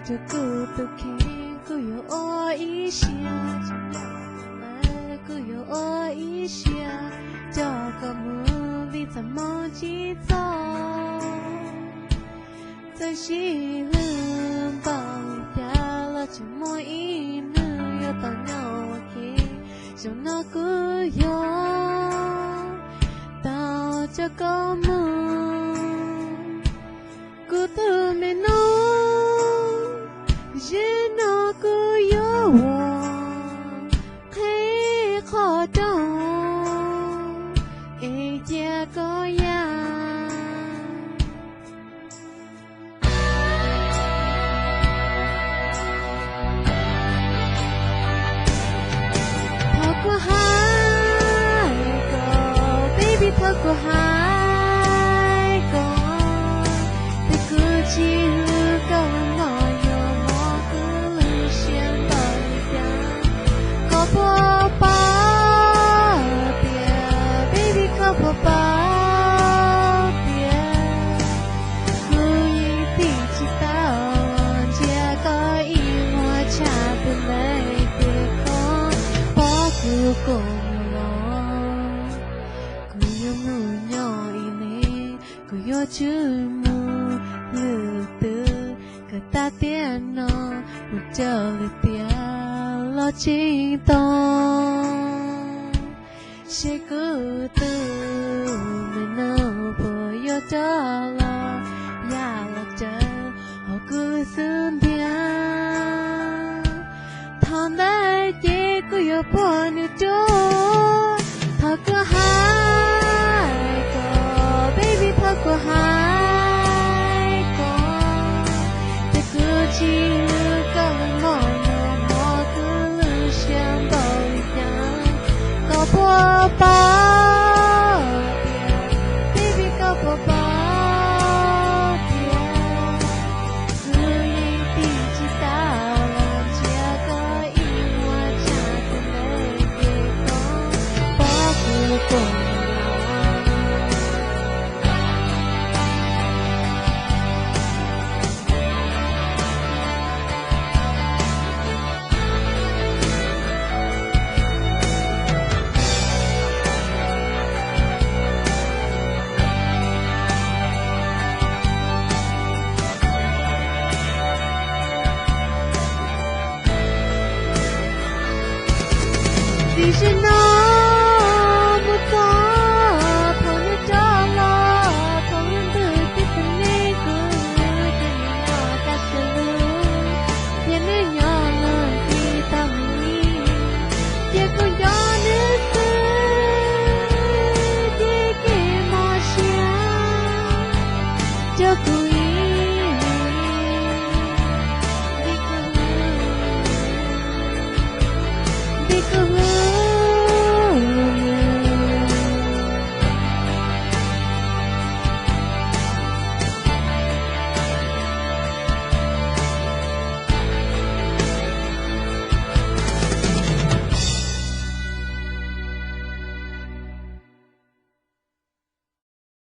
就孤独看，孤有我一下，孤有我一下，这个梦里怎么记走？在西冷暴雨下了，这么一能有到鸟我看，就那个有到这个梦，孤独没弄。人那个有我，黑好懂，一家个样。透过海沟 ，baby 透过海沟，被孤寂个。Cuma letu ketatian no Mujalitia lo cinta Sekutu menopo yo jala Ya lakja aku sembian Tandai jeku yo ponu jo Thaka hai ko baby thaka hai ko Te kuchi ka mo no mo ku lu xian bao yang Ka po ba baby ka po ba Ku yi ti chi ta lan chia ka yi wa cha tu le ke ko Ba ku ko Did you know